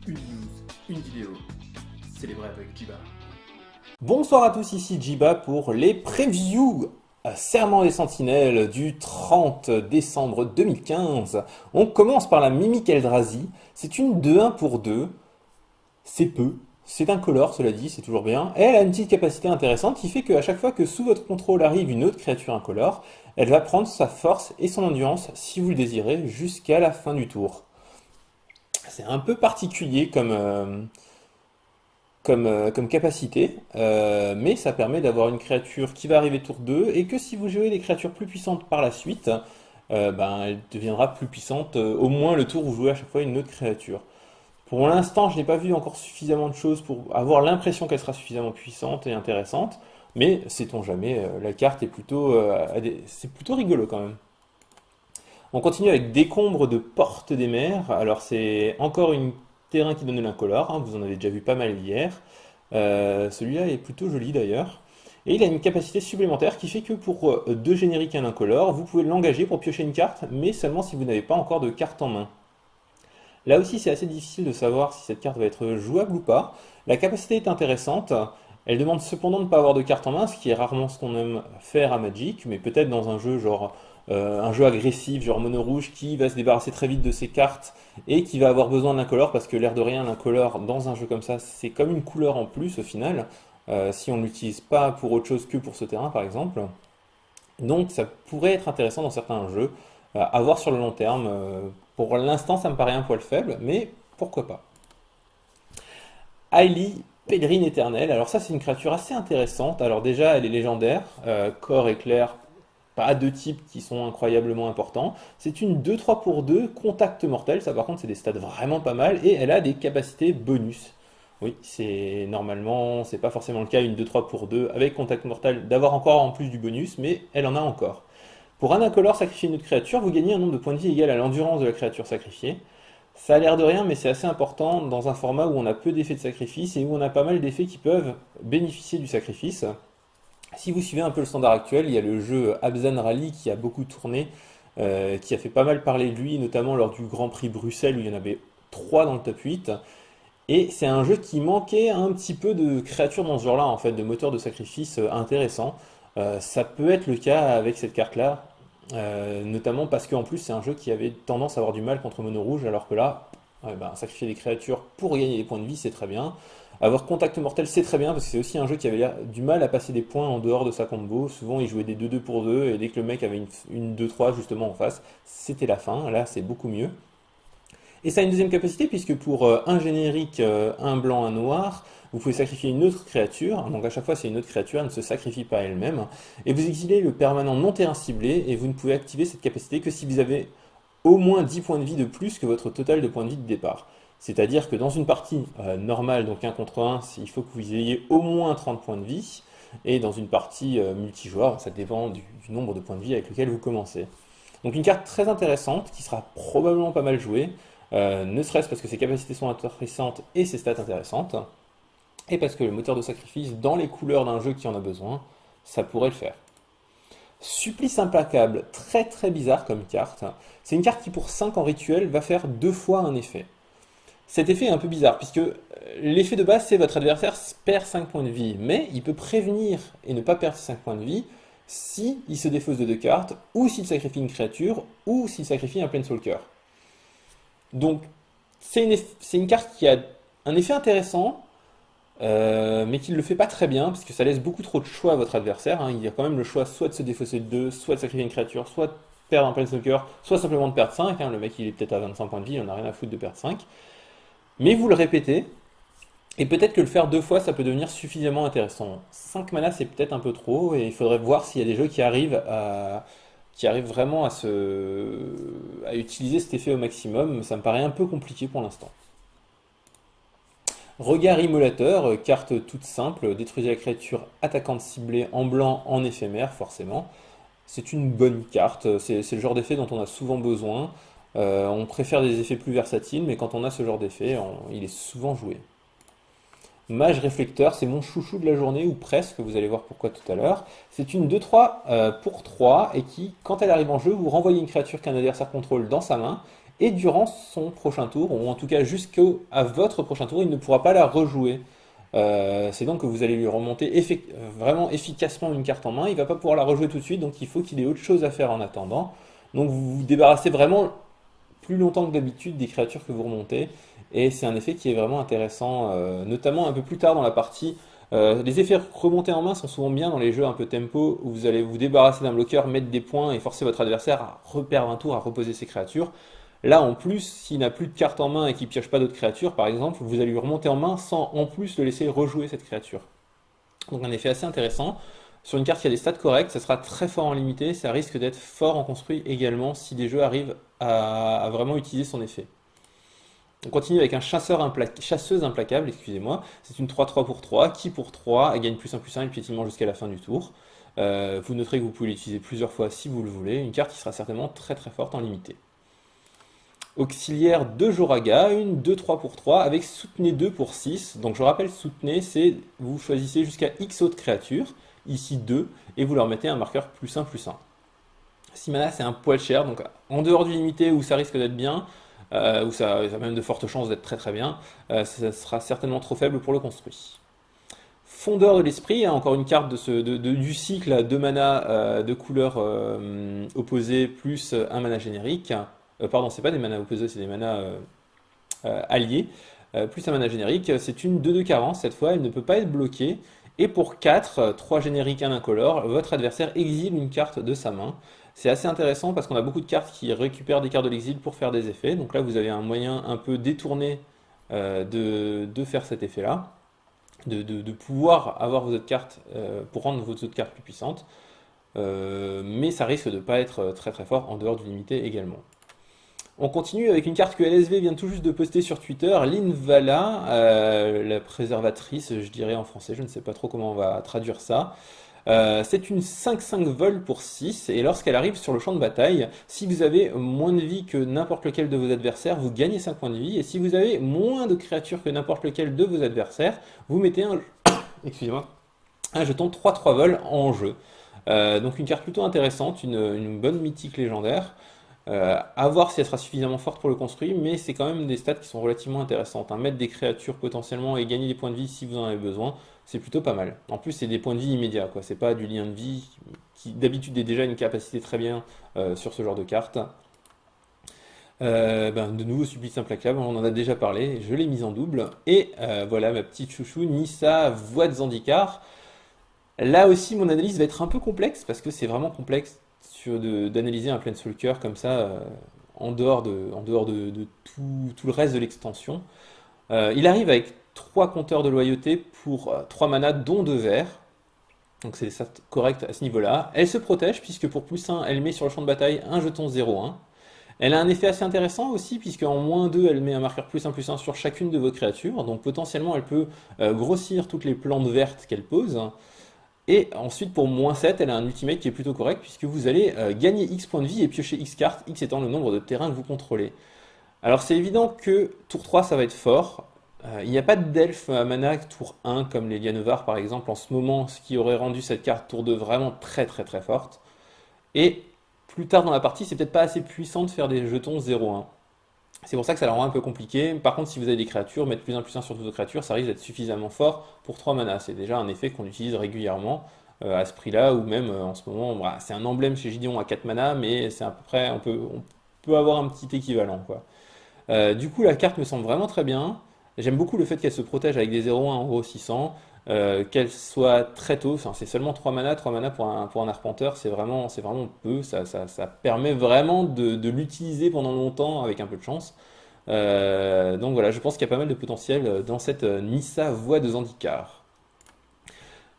une news, une vidéo, célébrée avec Jiba. Bonsoir à tous, ici Jiba pour les previews à Serment des Sentinelles du 30 décembre 2015. On commence par la Mimic Eldrazi. C'est une 2-1 pour 2. C'est peu. C'est incolore, cela dit, c'est toujours bien. Et elle a une petite capacité intéressante qui fait qu'à chaque fois que sous votre contrôle arrive une autre créature incolore, elle va prendre sa force et son endurance, si vous le désirez, jusqu'à la fin du tour. C'est un peu particulier comme capacité, mais ça permet d'avoir une créature qui va arriver tour 2 et que si vous jouez des créatures plus puissantes par la suite, elle deviendra plus puissante au moins le tour où vous jouez à chaque fois une autre créature. Pour l'instant, je n'ai pas vu encore suffisamment de choses pour avoir l'impression qu'elle sera suffisamment puissante et intéressante, mais sait-on jamais, la carte est plutôt, c'est plutôt rigolo quand même. On continue avec Décombre de Porte des Mers. Alors c'est encore une terrain qui donne de l'incolore, hein, vous en avez déjà vu pas mal hier. Celui-là est plutôt joli d'ailleurs. Et il a une capacité supplémentaire qui fait que pour deux génériques et un incolore, vous pouvez l'engager pour piocher une carte, mais seulement si vous n'avez pas encore de carte en main. Là aussi, c'est assez difficile de savoir si cette carte va être jouable ou pas. La capacité est intéressante. Elle demande cependant de ne pas avoir de carte en main, ce qui est rarement ce qu'on aime faire à Magic, mais peut-être dans un jeu genre un jeu agressif, genre mono rouge, qui va se débarrasser très vite de ses cartes et qui va avoir besoin de l'incolore, parce que l'air de rien, l'incolore dans un jeu comme ça, c'est comme une couleur en plus au final, si on ne l'utilise pas pour autre chose que pour ce terrain par exemple. Donc ça pourrait être intéressant dans certains jeux, à voir sur le long terme. Pour l'instant, ça me paraît un poil faible, mais pourquoi pas. Ailey, Pèlerine éternelle. Alors ça, c'est une créature assez intéressante. Alors déjà, elle est légendaire, corps éclair, pas deux types qui sont incroyablement importants. C'est une 2-3 pour 2, contact mortel. Ça, par contre, c'est des stats vraiment pas mal. Et elle a des capacités bonus. Oui, c'est normalement, c'est pas forcément le cas, une 2-3 pour 2 avec contact mortel, d'avoir encore en plus du bonus, mais elle en a encore. Pour un incolore sacrifier une autre créature, vous gagnez un nombre de points de vie égal à l'endurance de la créature sacrifiée. Ça a l'air de rien, mais c'est assez important dans un format où on a peu d'effets de sacrifice et où on a pas mal d'effets qui peuvent bénéficier du sacrifice. Si vous suivez un peu le standard actuel, il y a le jeu Abzan Rally qui a beaucoup tourné, qui a fait pas mal parler de lui, notamment lors du Grand Prix Bruxelles où il y en avait 3 dans le top 8. Et c'est un jeu qui manquait un petit peu de créatures dans ce genre-là, en fait, de moteurs de sacrifice intéressants. Ça peut être le cas avec cette carte-là, notamment parce qu'en plus c'est un jeu qui avait tendance à avoir du mal contre mono rouge, alors que là, sacrifier des créatures pour gagner des points de vie, c'est très bien. Avoir contact mortel, c'est très bien, parce que c'est aussi un jeu qui avait du mal à passer des points en dehors de sa combo. Souvent, il jouait des 2-2 pour 2, et dès que le mec avait une 2-3 justement en face, c'était la fin. Là, c'est beaucoup mieux. Et ça a une deuxième capacité, puisque pour un générique, un blanc, un noir, vous pouvez sacrifier une autre créature. Donc à chaque fois, c'est une autre créature, elle ne se sacrifie pas elle-même. Et vous exilez le permanent non terrain ciblé, et vous ne pouvez activer cette capacité que si vous avez au moins 10 points de vie de plus que votre total de points de vie de départ. C'est-à-dire que dans une partie normale, donc 1 contre 1, il faut que vous ayez au moins 30 points de vie. Et dans une partie multijoueur, ça dépend du nombre de points de vie avec lequel vous commencez. Donc une carte très intéressante qui sera probablement pas mal jouée, ne serait-ce parce que ses capacités sont intéressantes et ses stats intéressantes, et parce que le moteur de sacrifice, dans les couleurs d'un jeu qui en a besoin, ça pourrait le faire. Supplice implacable, très très bizarre comme carte. C'est une carte qui pour 5 en rituel va faire 2 fois un effet. Cet effet est un peu bizarre, puisque l'effet de base c'est votre adversaire perd 5 points de vie, mais il peut prévenir et ne pas perdre 5 points de vie si il se défausse de 2 cartes, ou s'il sacrifie une créature, ou s'il sacrifie un Planeswalker. Donc c'est une carte qui a un effet intéressant, mais qui ne le fait pas très bien, parce que ça laisse beaucoup trop de choix à votre adversaire, hein. Il y a quand même le choix soit de se défausser de 2, soit de sacrifier une créature, soit de perdre un Planeswalker, soit simplement de perdre 5, hein. Le mec il est peut-être à 25 points de vie, il en a rien à foutre de perdre 5. Mais vous le répétez, et peut-être que le faire 2 fois ça peut devenir suffisamment intéressant. 5 mana c'est peut-être un peu trop, et il faudrait voir s'il y a des jeux qui arrivent vraiment à utiliser cet effet au maximum. Ça me paraît un peu compliqué pour l'instant. Regard immolateur, carte toute simple, détruisez la créature attaquante ciblée en blanc en éphémère, forcément. C'est une bonne carte, c'est le genre d'effet dont on a souvent besoin. On préfère des effets plus versatiles, mais quand on a ce genre d'effet, il est souvent joué. Mage réflecteur, c'est mon chouchou de la journée, ou presque, vous allez voir pourquoi tout à l'heure. C'est une 2-3 pour 3, et qui, quand elle arrive en jeu, vous renvoyez une créature qu'un adversaire contrôle dans sa main, et durant son prochain tour, ou en tout cas jusqu'à votre prochain tour, il ne pourra pas la rejouer. C'est donc que vous allez lui remonter vraiment efficacement une carte en main. Il va pas pouvoir la rejouer tout de suite, donc il faut qu'il ait autre chose à faire en attendant. Donc vous vous débarrassez vraiment plus longtemps que d'habitude des créatures que vous remontez. Et c'est un effet qui est vraiment intéressant, notamment un peu plus tard dans la partie. Les effets remontés en main sont souvent bien dans les jeux un peu tempo, où vous allez vous débarrasser d'un bloqueur, mettre des points et forcer votre adversaire à reperdre un tour, à reposer ses créatures. Là, en plus, s'il n'a plus de cartes en main et qu'il ne pioche pas d'autres créatures, par exemple, vous allez lui remonter en main sans en plus le laisser rejouer cette créature. Donc un effet assez intéressant. Sur une carte qui a des stats correctes, ça sera très fort en limité, ça risque d'être fort en construit également si des jeux arrivent à vraiment utiliser son effet. On continue avec un chasseuse implacable, excusez-moi. C'est une 3-3 pour 3 qui pour 3 gagne +1/+1 et le piétinement jusqu'à la fin du tour. Vous noterez que vous pouvez l'utiliser plusieurs fois si vous le voulez. Une carte qui sera certainement très très forte en limité. Auxiliaire de Joraga, une 2-3 pour 3 avec Soutenez 2 pour 6. Donc je rappelle, Soutenez, c'est vous choisissez jusqu'à X autres créatures, ici 2, et vous leur mettez un marqueur +1/+1. 6 mana, c'est un poil cher, donc en dehors du limité où ça risque d'être bien, où ça a même de fortes chances d'être très très bien, ça sera certainement trop faible pour le construit. Fondeur de l'esprit, hein, encore une carte du cycle, 2 mana de couleur opposée plus un mana générique. Pardon, c'est pas des manas opposés, c'est des manas alliés, plus un mana générique. C'est une 2/2 carence cette fois, elle ne peut pas être bloquée. Et pour 4, 3 génériques, 1 incolore, votre adversaire exile une carte de sa main. C'est assez intéressant parce qu'on a beaucoup de cartes qui récupèrent des cartes de l'exil pour faire des effets. Donc là, vous avez un moyen un peu détourné de faire cet effet-là, de pouvoir avoir vos autres cartes pour rendre vos autres cartes plus puissantes. Mais ça risque de ne pas être très très fort en dehors du limité également. On continue avec une carte que LSV vient tout juste de poster sur Twitter, Linvala, la préservatrice, je dirais en français, je ne sais pas trop comment on va traduire ça. C'est une 5-5 vol pour 6, et lorsqu'elle arrive sur le champ de bataille, si vous avez moins de vie que n'importe lequel de vos adversaires, vous gagnez 5 points de vie, et si vous avez moins de créatures que n'importe lequel de vos adversaires, vous mettez excusez-moi, un jeton 3-3 vol en jeu. Donc une carte plutôt intéressante, une bonne mythique légendaire. À voir si elle sera suffisamment forte pour le construire, mais c'est quand même des stats qui sont relativement intéressantes. Hein. Mettre des créatures potentiellement et gagner des points de vie si vous en avez besoin, c'est plutôt pas mal. En plus, c'est des points de vie immédiats, quoi. C'est pas du lien de vie qui d'habitude est déjà une capacité très bien sur ce genre de carte. De nouveau Supplice implacable, on en a déjà parlé, je l'ai mise en double. Et voilà ma petite chouchou, Nissa, Voix de Zendikar. Là aussi, mon analyse va être un peu complexe parce que c'est vraiment complexe d'analyser un Planeswalker comme ça en dehors de tout le reste de l'extension. Il arrive avec 3 compteurs de loyauté pour 3 manas, dont 2 verts. Donc c'est correct à ce niveau-là. Elle se protège puisque pour +1, elle met sur le champ de bataille un jeton 0-1. Elle a un effet assez intéressant aussi, puisque en -2, elle met un marqueur +1/+1 sur chacune de vos créatures. Donc potentiellement, elle peut grossir toutes les plantes vertes qu'elle pose. Et ensuite, pour -7, elle a un ultimate qui est plutôt correct, puisque vous allez gagner X points de vie et piocher X cartes, X étant le nombre de terrains que vous contrôlez. Alors c'est évident que tour 3, ça va être fort. Il n'y a pas d'elfe à mana tour 1, comme les Lianovar par exemple, en ce moment, ce qui aurait rendu cette carte tour 2 vraiment très très très forte. Et plus tard dans la partie, c'est peut-être pas assez puissant de faire des jetons 0-1. C'est pour ça que ça la rend un peu compliqué. Par contre, si vous avez des créatures, mettre +1/+1 sur toutes vos créatures, ça risque d'être suffisamment fort pour 3 mana. C'est déjà un effet qu'on utilise régulièrement à ce prix-là, ou même en ce moment, bah, c'est un emblème chez Gideon à 4 mana, mais c'est à peu près, on peut avoir un petit équivalent, quoi. Du coup, la carte me semble vraiment très bien. J'aime beaucoup le fait qu'elle se protège avec des 0-1 en grossissant, qu'elle soit très tôt, enfin, c'est seulement 3 mana pour un arpenteur, c'est vraiment peu, ça permet vraiment de l'utiliser pendant longtemps avec un peu de chance. Donc voilà, je pense qu'il y a pas mal de potentiel dans cette Nissa Voix de Zendikar.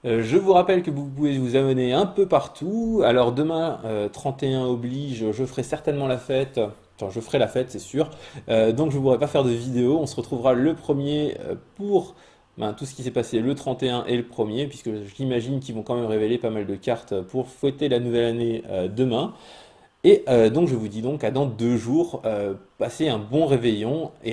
Je vous rappelle que vous pouvez vous abonner un peu partout. Alors demain, 31 oblige, je ferai certainement la fête. Enfin, je ferai la fête, c'est sûr. Donc je ne pourrai pas faire de vidéo. On se retrouvera le premier pour tout ce qui s'est passé le 31 et le premier, puisque j'imagine qu'ils vont quand même révéler pas mal de cartes pour fouetter la nouvelle année demain. Et donc je vous dis donc à dans 2 jours, passez un bon réveillon. Et